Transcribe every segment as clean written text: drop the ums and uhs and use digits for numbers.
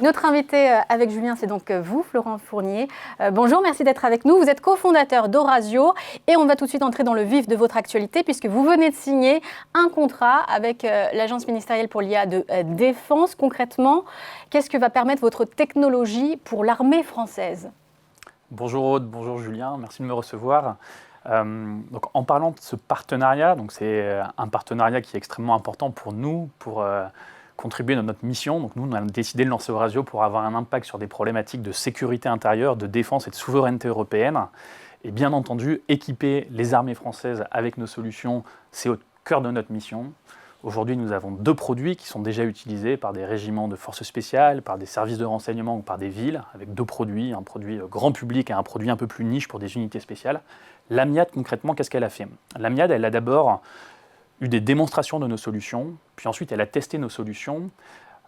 Notre invité avec Julien, c'est donc vous, Florent Fournier. Bonjour, merci d'être avec nous. Vous êtes cofondateur d'Eurasio et on va tout de suite entrer dans le vif de votre actualité puisque vous venez de signer un contrat avec l'Agence ministérielle pour l'IA de défense. Concrètement, qu'est-ce que va permettre votre technologie pour l'armée française ? Bonjour Aude, bonjour Julien, merci de me recevoir. Donc, en parlant de ce partenariat, donc c'est un partenariat qui est extrêmement important pour nous, pour contribuer à notre mission. Donc nous, on a décidé de lancer Eurasio pour avoir un impact sur des problématiques de sécurité intérieure, de défense et de souveraineté européenne. Et bien entendu, équiper les armées françaises avec nos solutions, c'est au cœur de notre mission. Aujourd'hui, nous avons 2 produits qui sont déjà utilisés par des régiments de forces spéciales, par des services de renseignement ou par des villes, avec 2 produits, un produit grand public et un produit un peu plus niche pour des unités spéciales. L'Amiad, concrètement, qu'est-ce qu'elle a fait ? L'Amiad, elle a d'abord eu des démonstrations de nos solutions, puis ensuite elle a testé nos solutions,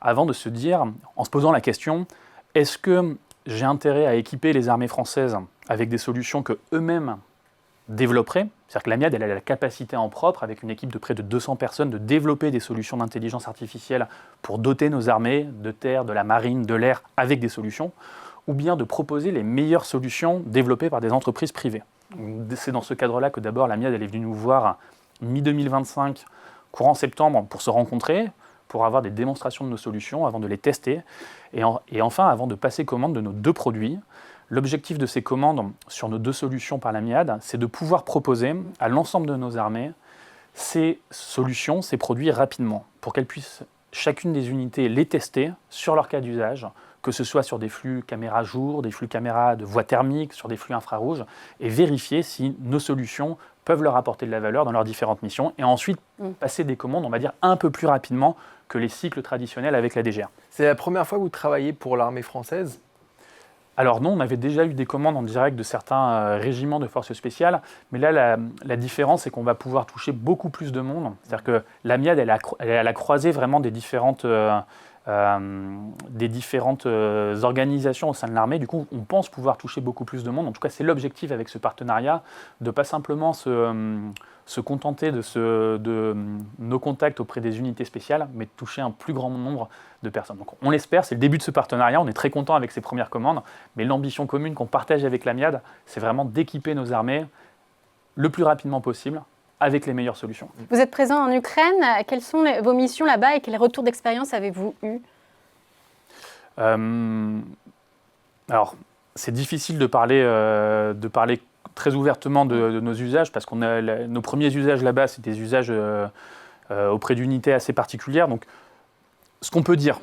avant de se dire, en se posant la question, est-ce que j'ai intérêt à équiper les armées françaises avec des solutions que eux-mêmes développeraient ? C'est-à-dire que l'Amiad, elle a la capacité en propre, avec une équipe de près de 200 personnes, de développer des solutions d'intelligence artificielle pour doter nos armées de terre, de la marine, de l'air, avec des solutions, ou bien de proposer les meilleures solutions développées par des entreprises privées. C'est dans ce cadre-là que d'abord l'Amiad, elle est venue nous voir mi-2025, courant septembre, pour se rencontrer, pour avoir des démonstrations de nos solutions avant de les tester, et enfin avant de passer commande de nos 2 produits. L'objectif de ces commandes sur nos 2 solutions par l'Amiad, c'est de pouvoir proposer à l'ensemble de nos armées ces solutions, ces produits rapidement, pour qu'elles puissent, chacune des unités, les tester sur leur cas d'usage, que ce soit sur des flux caméra jour, des flux caméra de voie thermique, sur des flux infrarouges, et vérifier si nos solutions peuvent leur apporter de la valeur dans leurs différentes missions, et ensuite passer des commandes, on va dire, un peu plus rapidement que les cycles traditionnels avec la DGA. C'est la première fois que vous travaillez pour l'armée française ? Alors non, on avait déjà eu des commandes en direct de certains régiments de forces spéciales, mais là, la différence, c'est qu'on va pouvoir toucher beaucoup plus de monde. C'est-à-dire que l'Amiad, elle est à la croisée vraiment des différentes organisations au sein de l'armée. Du coup, on pense pouvoir toucher beaucoup plus de monde. En tout cas, c'est l'objectif avec ce partenariat, de ne pas simplement se contenter de nos contacts auprès des unités spéciales, mais de toucher un plus grand nombre de personnes. Donc, on l'espère, c'est le début de ce partenariat. On est très content avec ces premières commandes, mais l'ambition commune qu'on partage avec l'Amiad, c'est vraiment d'équiper nos armées le plus rapidement possible avec les meilleures solutions. Vous êtes présent en Ukraine. Quelles sont vos missions là-bas et quels retours d'expérience avez-vous eu ? Alors, c'est difficile de parler très ouvertement de nos usages parce qu'on a nos premiers usages là-bas, c'est des usages auprès d'unités assez particulières. Donc, ce qu'on peut dire,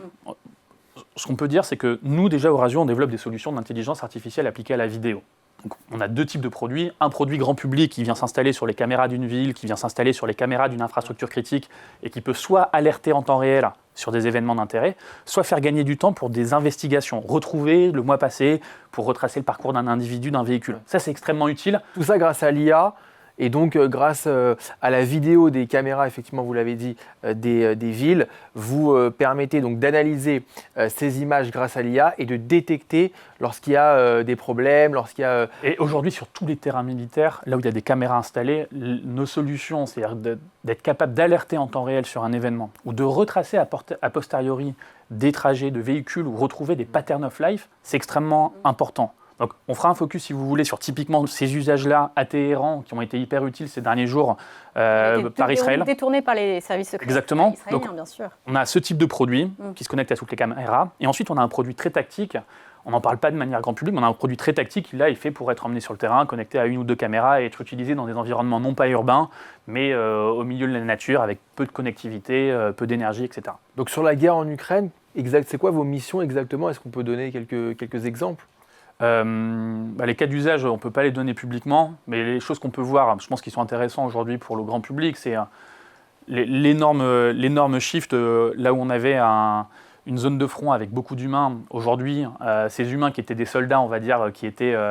c'est que nous, déjà, Eurasio, on développe des solutions d'intelligence artificielle appliquées à la vidéo. Donc, on a 2 types de produits. Un produit grand public qui vient s'installer sur les caméras d'une ville, qui vient s'installer sur les caméras d'une infrastructure critique et qui peut soit alerter en temps réel sur des événements d'intérêt, soit faire gagner du temps pour des investigations, retrouver le mois passé pour retracer le parcours d'un individu, d'un véhicule. Ça, c'est extrêmement utile. Tout ça grâce à l'IA et donc grâce à la vidéo des caméras, effectivement, vous l'avez dit, des villes, vous permettez donc d'analyser ces images grâce à l'IA et de détecter lorsqu'il y a des problèmes, lorsqu'il y a... Et aujourd'hui, sur tous les terrains militaires, là où il y a des caméras installées, nos solutions, c'est-à-dire d'être capable d'alerter en temps réel sur un événement ou de retracer a posteriori des trajets de véhicules ou retrouver des patterns of life, c'est extrêmement important. Donc, on fera un focus, si vous voulez, sur typiquement ces usages-là à Téhéran qui ont été hyper utiles ces derniers jours par Israël. Détournés par les services secrets. Exactement. Israéliens, Donc, bien sûr. on a ce type de produit qui se connecte à toutes les caméras. Et ensuite, on a un produit très tactique. On n'en parle pas de manière grand public, mais on a un produit très tactique qui, là, est fait pour être emmené sur le terrain, connecté à 1 ou 2 caméras et être utilisé dans des environnements non pas urbains, mais au milieu de la nature, avec peu de connectivité, peu d'énergie, etc. Donc, sur la guerre en Ukraine, c'est quoi vos missions exactement ? Est-ce qu'on peut donner quelques exemples ? Les cas d'usage, on ne peut pas les donner publiquement, mais les choses qu'on peut voir, je pense qu'ils sont intéressants aujourd'hui pour le grand public, c'est l'énorme shift là où on avait une zone de front avec beaucoup d'humains. Aujourd'hui, ces humains qui étaient des soldats, on va dire, qui étaient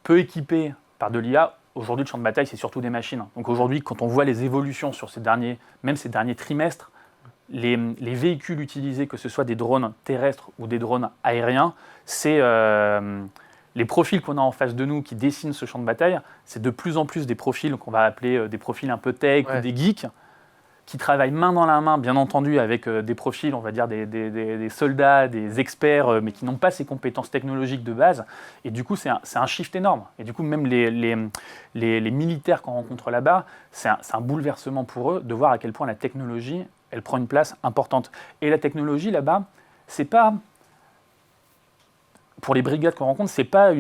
peu équipés par de l'IA, aujourd'hui le champ de bataille, c'est surtout des machines. Donc aujourd'hui, quand on voit les évolutions sur ces derniers trimestres, les véhicules utilisés, que ce soit des drones terrestres ou des drones aériens, c'est les profils qu'on a en face de nous qui dessinent ce champ de bataille, c'est de plus en plus des profils qu'on va appeler des profils un peu tech ou des geeks, qui travaillent main dans la main, bien entendu, avec des profils, on va dire, des soldats, des experts, mais qui n'ont pas ces compétences technologiques de base. Et du coup, c'est un shift énorme. Et du coup, même les militaires qu'on rencontre là-bas, c'est un bouleversement pour eux de voir à quel point la technologie, elle prend une place importante. Et la technologie, là-bas, c'est pas... Pour les brigades qu'on rencontre, c'est pas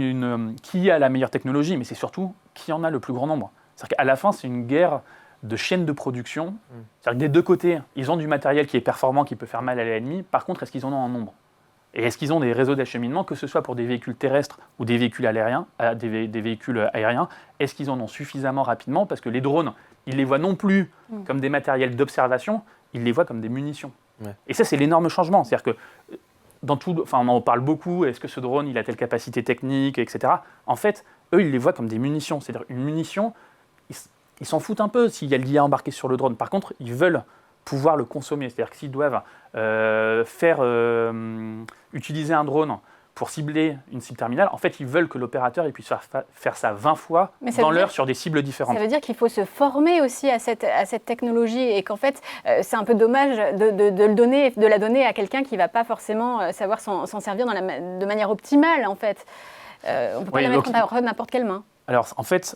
qui a la meilleure technologie, mais c'est surtout qui en a le plus grand nombre. C'est-à-dire qu'à la fin, c'est une guerre de chaînes de production. C'est-à-dire que des deux côtés, ils ont du matériel qui est performant, qui peut faire mal à l'ennemi. Par contre, est-ce qu'ils en ont en nombre? Et est-ce qu'ils ont des réseaux d'acheminement, que ce soit pour des véhicules terrestres ou des véhicules aériens, est-ce qu'ils en ont suffisamment rapidement? Parce que les drones, ils les voient non plus comme des matériels d'observation, ils les voient comme des munitions. Ouais. Et ça, c'est l'énorme changement. C'est-à-dire que on en parle beaucoup, est-ce que ce drone, il a telle capacité technique, etc. En fait, eux, ils les voient comme des munitions. C'est-à-dire une munition, ils s'en foutent un peu s'il y a l'IA embarqué sur le drone. Par contre, ils veulent pouvoir le consommer. C'est-à-dire que s'ils doivent utiliser un drone pour cibler une cible terminale, en fait, ils veulent que l'opérateur puisse faire ça 20 fois dans l'heure sur des cibles différentes. Ça veut dire qu'il faut se former aussi à cette technologie et qu'en fait, c'est un peu dommage de la donner à quelqu'un qui ne va pas forcément savoir s'en servir de manière optimale, en fait. On ne peut pas la mettre entre n'importe quelle main. Alors, en fait,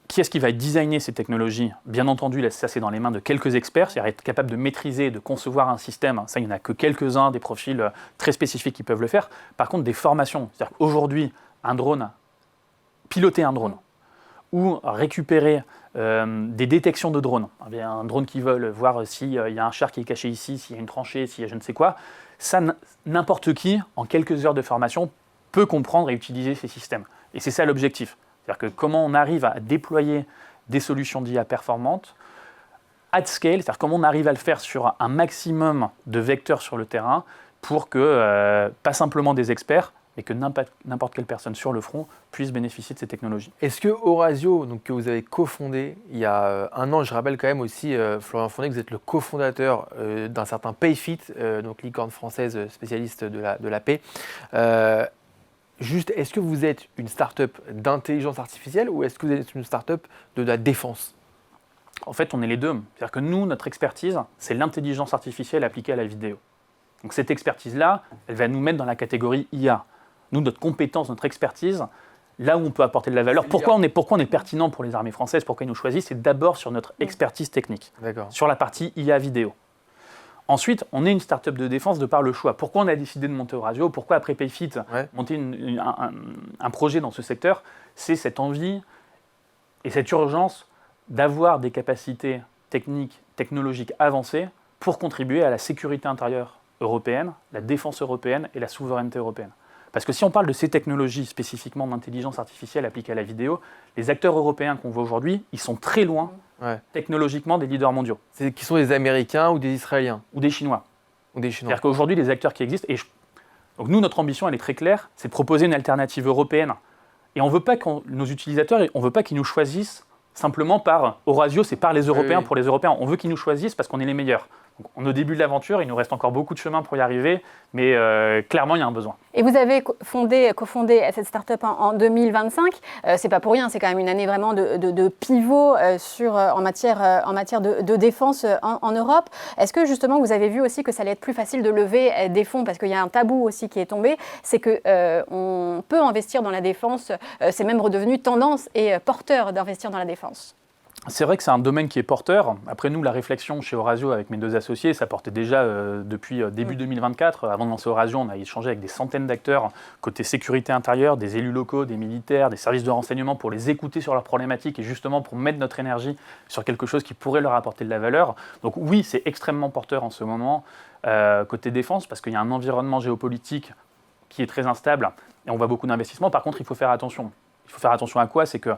qui est-ce qui va designer ces technologies? Bien entendu, là, ça c'est dans les mains de quelques experts, c'est-à-dire être capable de maîtriser, de concevoir un système. Ça, il n'y en a que quelques-uns, des profils très spécifiques qui peuvent le faire. Par contre, des formations. C'est-à-dire qu'aujourd'hui, piloter un drone ou récupérer des détections de drones, un drone qui vole, voir s'il y a un char qui est caché ici, s'il y a une tranchée, s'il y a je ne sais quoi, ça, n'importe qui, en quelques heures de formation, peut comprendre et utiliser ces systèmes. Et c'est ça l'objectif. C'est-à-dire que comment on arrive à déployer des solutions d'IA performantes at scale, c'est-à-dire comment on arrive à le faire sur un maximum de vecteurs sur le terrain pour que, pas simplement des experts, mais que n'importe quelle personne sur le front puisse bénéficier de ces technologies. Est-ce que Aurasio, donc, que vous avez cofondé il y a un an, je rappelle quand même aussi, Florian Fournier, que vous êtes le cofondateur d'un certain Payfit, donc licorne française spécialiste de la paix. Juste, est-ce que vous êtes une start-up d'intelligence artificielle ou est-ce que vous êtes une start-up de la défense? En fait, on est les deux. C'est-à-dire que nous, notre expertise, c'est l'intelligence artificielle appliquée à la vidéo. Donc cette expertise-là, elle va nous mettre dans la catégorie IA. Nous, notre compétence, notre expertise, là où on peut apporter de la valeur, pourquoi on est pertinent pour les armées françaises, pourquoi ils nous choisissent, c'est d'abord sur notre expertise technique, sur la partie IA vidéo. Ensuite, on est une start-up de défense de par le choix. Pourquoi on a décidé de monter Aurasio? Pourquoi après Payfit, monter un projet dans ce secteur? C'est cette envie et cette urgence d'avoir des capacités techniques, technologiques avancées pour contribuer à la sécurité intérieure européenne, la défense européenne et la souveraineté européenne. Parce que si on parle de ces technologies spécifiquement d'intelligence artificielle appliquées à la vidéo, les acteurs européens qu'on voit aujourd'hui, ils sont très loin technologiquement des leaders mondiaux. C'est qui sont des Américains ou des Israéliens? Ou des Chinois. C'est-à-dire qu'aujourd'hui, les acteurs qui existent, donc nous, notre ambition, elle est très claire, c'est de proposer une alternative européenne. Et on veut pas nos utilisateurs, on ne veut pas qu'ils nous choisissent simplement par Aurasio, c'est par les Européens pour les Européens. On veut qu'ils nous choisissent parce qu'on est les meilleurs. Donc, on est au début de l'aventure, il nous reste encore beaucoup de chemin pour y arriver, mais clairement, il y a un besoin. Et vous avez cofondé cette start-up en 2025. C'est pas pour rien, c'est quand même une année vraiment de pivot en matière de défense en Europe. Est-ce que justement, vous avez vu aussi que ça allait être plus facile de lever des fonds? Parce qu'il y a un tabou aussi qui est tombé, c'est qu'on peut investir dans la défense. C'est même redevenu tendance et porteur d'investir dans la défense. C'est vrai que c'est un domaine qui est porteur. Après nous, la réflexion chez Aurasio avec mes deux associés, ça portait déjà depuis début 2024. Avant de lancer Aurasio, on a échangé avec des centaines d'acteurs côté sécurité intérieure, des élus locaux, des militaires, des services de renseignement pour les écouter sur leurs problématiques et justement pour mettre notre énergie sur quelque chose qui pourrait leur apporter de la valeur. Donc oui, c'est extrêmement porteur en ce moment côté défense parce qu'il y a un environnement géopolitique qui est très instable et on voit beaucoup d'investissements. Par contre, il faut faire attention. Il faut faire attention à quoi? C'est que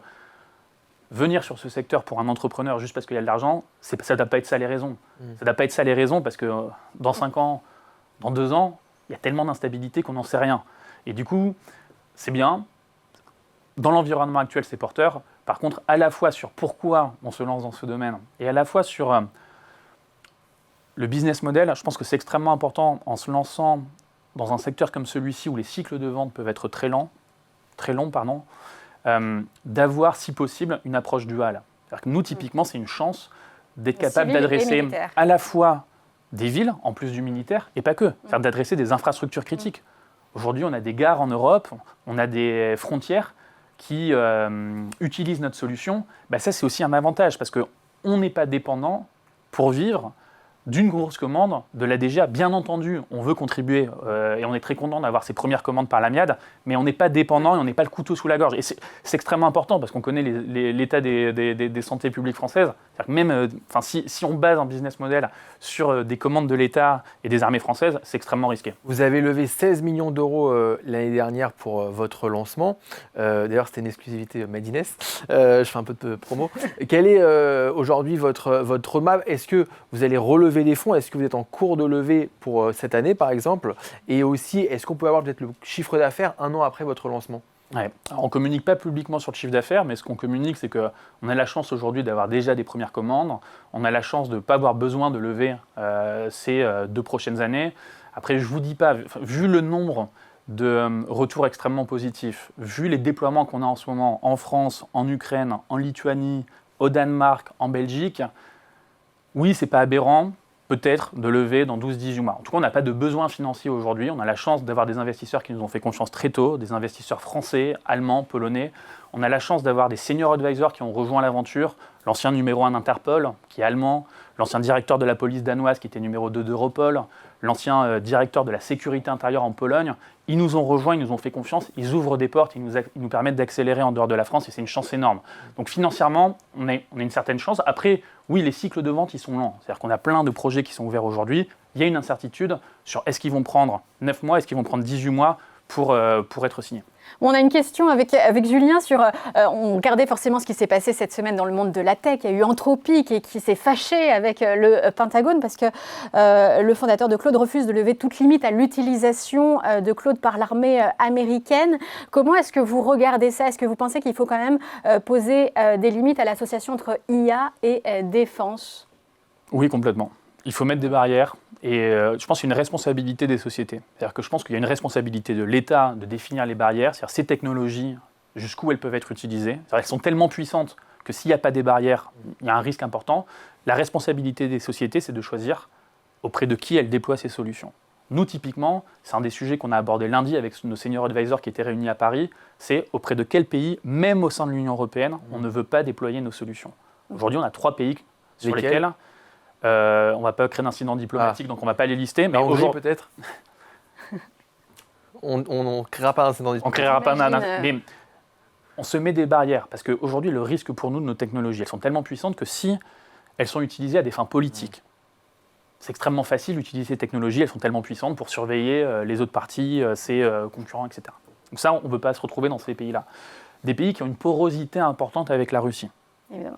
venir sur ce secteur pour un entrepreneur juste parce qu'il y a de l'argent, ça ne doit pas être ça les raisons. Ça ne doit pas être ça les raisons parce que dans 5 ans, dans 2 ans, il y a tellement d'instabilité qu'on n'en sait rien. Et du coup, c'est bien. Dans l'environnement actuel, c'est porteur. Par contre, à la fois sur pourquoi on se lance dans ce domaine et à la fois sur le business model, je pense que c'est extrêmement important en se lançant dans un secteur comme celui-ci où les cycles de vente peuvent être très longs, d'avoir, si possible, une approche duale. C'est-à-dire que nous, typiquement, c'est une chance d'être capable Civil et d'adresser militaire. à la fois des villes, en plus du militaire, et pas que, c'est-à-dire d'adresser des infrastructures critiques. Aujourd'hui, on a des gares en Europe, on a des frontières qui utilisent notre solution. Bah, ça, c'est aussi un avantage, parce qu'on n'est pas dépendant pour vivre d'une grosse commande de la DGA. Bien entendu, on veut contribuer et on est très content d'avoir ces premières commandes par l'AMIAD, mais on n'est pas dépendant et on n'est pas le couteau sous la gorge. Et c'est extrêmement important parce qu'on connaît l'état des santé publiques françaises. C'est-à-dire que même si on base un business model sur des commandes de l'État et des armées françaises, c'est extrêmement risqué. Vous avez levé 16 millions d'euros l'année dernière pour votre lancement. D'ailleurs, c'était une exclusivité Made in Est. Je fais un peu de promo. Quel est aujourd'hui votre roadmap? Est-ce que vous allez relever des fonds? Est-ce que vous êtes en cours de levée pour cette année, par exemple? Et aussi, est-ce qu'on peut avoir peut-être le chiffre d'affaires un an après votre lancement? Ouais. Alors, on ne communique pas publiquement sur le chiffre d'affaires, mais ce qu'on communique, c'est qu'on a la chance aujourd'hui d'avoir déjà des premières commandes. On a la chance de ne pas avoir besoin de lever ces 2 prochaines années. Après, je ne vous dis pas, vu le nombre de retours extrêmement positifs, vu les déploiements qu'on a en ce moment en France, en Ukraine, en Lituanie, au Danemark, en Belgique, oui, ce n'est pas aberrant, peut-être, de lever dans 12-18 mois. En tout cas, on n'a pas de besoin financier aujourd'hui. On a la chance d'avoir des investisseurs qui nous ont fait confiance très tôt, des investisseurs français, allemands, polonais. On a la chance d'avoir des senior advisors qui ont rejoint l'aventure, l'ancien numéro 1 d'Interpol, qui est allemand, l'ancien directeur de la police danoise, qui était numéro 2 d'Europol, l'ancien directeur de la sécurité intérieure en Pologne. Ils nous ont rejoints, ils nous ont fait confiance, ils ouvrent des portes, ils nous permettent d'accélérer en dehors de la France et c'est une chance énorme. Donc financièrement, on a une certaine chance. Après, oui, les cycles de vente, ils sont lents. C'est-à-dire qu'on a plein de projets qui sont ouverts aujourd'hui. Il y a une incertitude sur est-ce qu'ils vont prendre 9 mois, est-ce qu'ils vont prendre 18 mois pour être signés. On a une question avec Julien sur. On regardait forcément ce qui s'est passé cette semaine dans le monde de la tech. Il y a eu Anthropic qui s'est fâché avec le Pentagone parce que le fondateur de Claude refuse de lever toute limite à l'utilisation de Claude par l'armée américaine. Comment est-ce que vous regardez ça? Est-ce que vous pensez qu'il faut quand même poser des limites à l'association entre IA et défense? Oui, complètement. Il faut mettre des barrières et je pense qu'il y a une responsabilité des sociétés. C'est-à-dire que je pense qu'il y a une responsabilité de l'État de définir les barrières, c'est-à-dire ces technologies, jusqu'où elles peuvent être utilisées. C'est-à-dire qu'elles sont tellement puissantes que s'il n'y a pas des barrières, il y a un risque important. La responsabilité des sociétés, c'est de choisir auprès de qui elles déploient ces solutions. Nous, typiquement, c'est un des sujets qu'on a abordé lundi avec nos senior advisors qui étaient réunis à Paris, c'est auprès de quel pays, même au sein de l'Union européenne, on ne veut pas déployer nos solutions. Aujourd'hui, on a 3 pays sur lesquels on ne va pas créer d'incident diplomatique, donc on ne va pas les lister. Mais aujourd'hui, peut-être on ne créera pas d'incident diplomatique. On créera pas mais on se met des barrières, parce qu'aujourd'hui, le risque pour nous de nos technologies, elles sont tellement puissantes que si elles sont utilisées à des fins politiques, c'est extrêmement facile d'utiliser ces technologies, elles sont tellement puissantes pour surveiller les autres parties, ses concurrents, etc. Donc ça, on ne veut pas se retrouver dans ces pays-là. Des pays qui ont une porosité importante avec la Russie. Évidemment.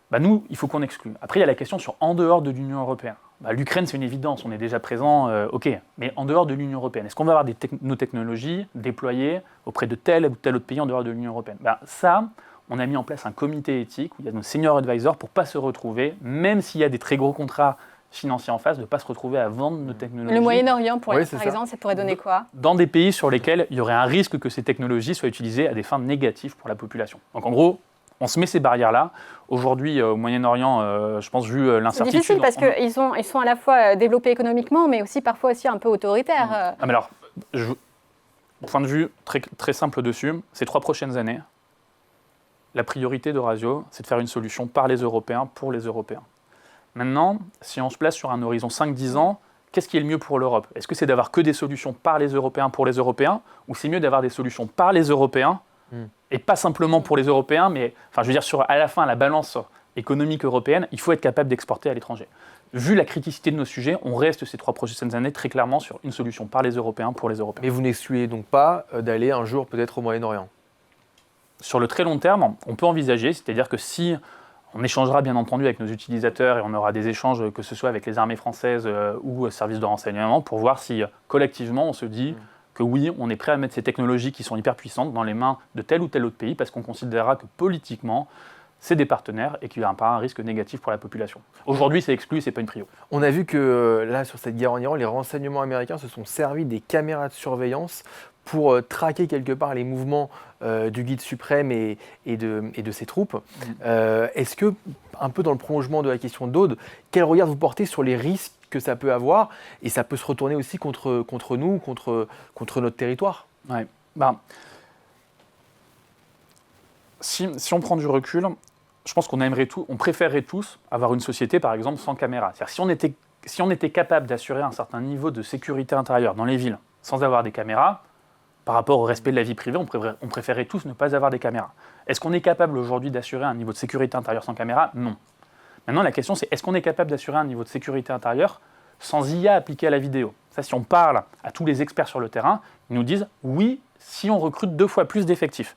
Bah nous, il faut qu'on exclue. Après, il y a la question sur en dehors de l'Union européenne. Bah, L'Ukraine, c'est une évidence, on est déjà présent, ok. Mais en dehors de l'Union européenne, est-ce qu'on va avoir nos technologies déployées auprès de tel ou tel autre pays en dehors de l'Union européenne? Bah, ça, on a mis en place un comité éthique où il y a nos senior advisors pour ne pas se retrouver, même s'il y a des très gros contrats financiers en face, de ne pas se retrouver à vendre nos technologies. Le Moyen-Orient, par ça. exemple, ça pourrait donner quoi? Dans des pays sur lesquels il y aurait un risque que ces technologies soient utilisées à des fins négatives pour la population. Donc en gros, on se met ces barrières-là. Aujourd'hui, au Moyen-Orient, je pense, vu l'incertitude... C'est difficile parce qu'ils sont à la fois développés économiquement, mais aussi parfois aussi un peu autoritaires. Ah, mais alors, point de vue très, très simple dessus, ces 3 prochaines années, la priorité d'Eurasio, c'est de faire une solution par les Européens, pour les Européens. Maintenant, si on se place sur un horizon 5-10 ans, qu'est-ce qui est le mieux pour l'Europe? Est-ce que c'est d'avoir que des solutions par les Européens, pour les Européens, ou c'est mieux d'avoir des solutions par les Européens, et pas simplement pour les Européens, mais enfin, je veux dire, à la fin, la balance économique européenne, il faut être capable d'exporter à l'étranger. Vu la criticité de nos sujets, on reste ces 3 prochaines années très clairement sur une solution par les Européens, pour les Européens. Mais vous n'excluez donc pas d'aller un jour peut-être au Moyen-Orient? Sur le très long terme, on peut envisager, c'est-à-dire que si on échangera bien entendu avec nos utilisateurs et on aura des échanges, que ce soit avec les armées françaises ou services de renseignement, pour voir si collectivement on se dit que oui, on est prêt à mettre ces technologies qui sont hyper puissantes dans les mains de tel ou tel autre pays parce qu'on considérera que politiquement, c'est des partenaires et qu'il n'y a pas un risque négatif pour la population. Aujourd'hui, c'est exclu, c'est pas une prio. On a vu que là, sur cette guerre en Iran, les renseignements américains se sont servis des caméras de surveillance pour traquer quelque part les mouvements du guide suprême et de ses troupes. Est-ce que, un peu dans le prolongement de la question d'Aude, quel regard vous portez sur les risques que ça peut avoir, et ça peut se retourner aussi contre nous, contre notre territoire? Ouais. Si on prend du recul, je pense on préférerait tous avoir une société, par exemple, sans caméra. C'est-à-dire, si on était capable d'assurer un certain niveau de sécurité intérieure dans les villes sans avoir des caméras, par rapport au respect de la vie privée, on préférerait tous ne pas avoir des caméras. Est-ce qu'on est capable aujourd'hui d'assurer un niveau de sécurité intérieure sans caméra? Non. Maintenant, la question, c'est est-ce qu'on est capable d'assurer un niveau de sécurité intérieure sans IA appliquée à la vidéo? Ça, si on parle à tous les experts sur le terrain, ils nous disent oui, si on recrute 2 fois plus d'effectifs.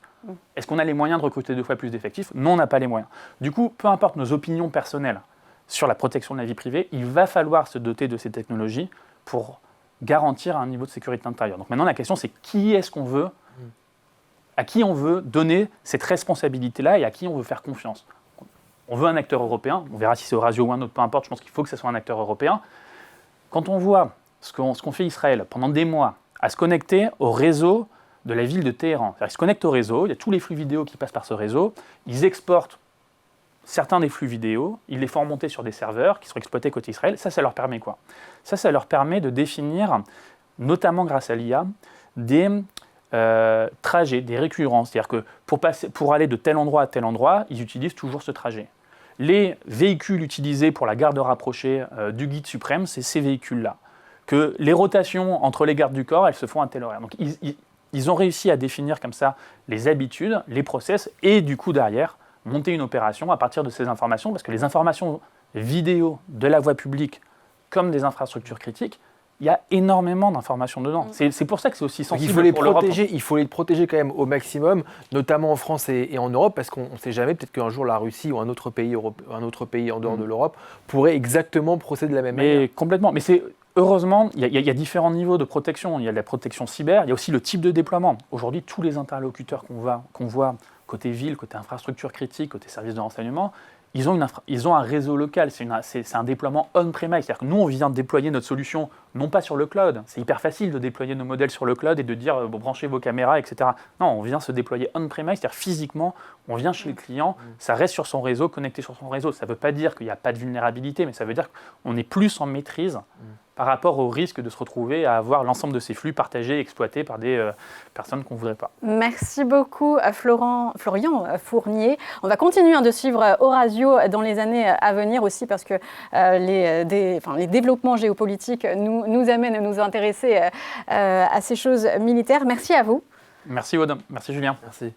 Est-ce qu'on a les moyens de recruter 2 fois plus d'effectifs? Non, on n'a pas les moyens. Du coup, peu importe nos opinions personnelles sur la protection de la vie privée, il va falloir se doter de ces technologies pour garantir un niveau de sécurité intérieure. Donc maintenant, la question, c'est à qui on veut donner cette responsabilité-là et à qui on veut faire confiance. On veut un acteur européen, on verra si c'est Eurazeo ou un autre, peu importe, je pense qu'il faut que ce soit un acteur européen. Quand on voit ce qu'ont fait Israël pendant des mois à se connecter au réseau de la ville de Téhéran, c'est-à-dire ils se connectent au réseau, il y a tous les flux vidéo qui passent par ce réseau, ils exportent certains des flux vidéo, ils les font remonter sur des serveurs qui seront exploités côté Israël. Ça leur permet quoi? Ça leur permet de définir, notamment grâce à l'IA, des trajets, des récurrences. C'est-à-dire que pour aller de tel endroit à tel endroit, ils utilisent toujours ce trajet. Les véhicules utilisés pour la garde rapprochée du guide suprême, c'est ces véhicules-là. Que les rotations entre les gardes du corps, elles se font à tel horaire. Donc ils ont réussi à définir comme ça les habitudes, les process, et du coup derrière, monter une opération à partir de ces informations, parce que les informations vidéo de la voie publique, comme des infrastructures critiques, il y a énormément d'informations dedans. C'est pour ça que c'est aussi sensible pour l'Europe. Il faut les protéger quand même au maximum, notamment en France et en Europe, parce qu'on ne sait jamais, peut-être qu'un jour la Russie ou un autre pays en dehors de l'Europe pourrait exactement procéder de la même manière. Complètement. Mais heureusement, il y a différents niveaux de protection. Il y a de la protection cyber, il y a aussi le type de déploiement. Aujourd'hui, tous les interlocuteurs qu'on voit côté ville, côté infrastructure critique, côté services de renseignement, ils ont un réseau local, c'est un déploiement on-premise. C'est-à-dire que nous, on vient de déployer notre solution, non pas sur le cloud. C'est hyper facile de déployer nos modèles sur le cloud et de dire branchez vos caméras, etc. Non, on vient se déployer on-premise, c'est-à-dire physiquement, on vient chez le client, ça reste sur son réseau, connecté sur son réseau. Ça ne veut pas dire qu'il n'y a pas de vulnérabilité, mais ça veut dire qu'on est plus en maîtrise par rapport au risque de se retrouver à avoir l'ensemble de ces flux partagés et exploités par des personnes qu'on ne voudrait pas. Merci beaucoup à Florian Fournier. On va continuer de suivre Eurazeo dans les années à venir aussi parce que les développements géopolitiques nous amènent à nous intéresser à ces choses militaires. Merci à vous. Merci Aude, merci Julien. Merci.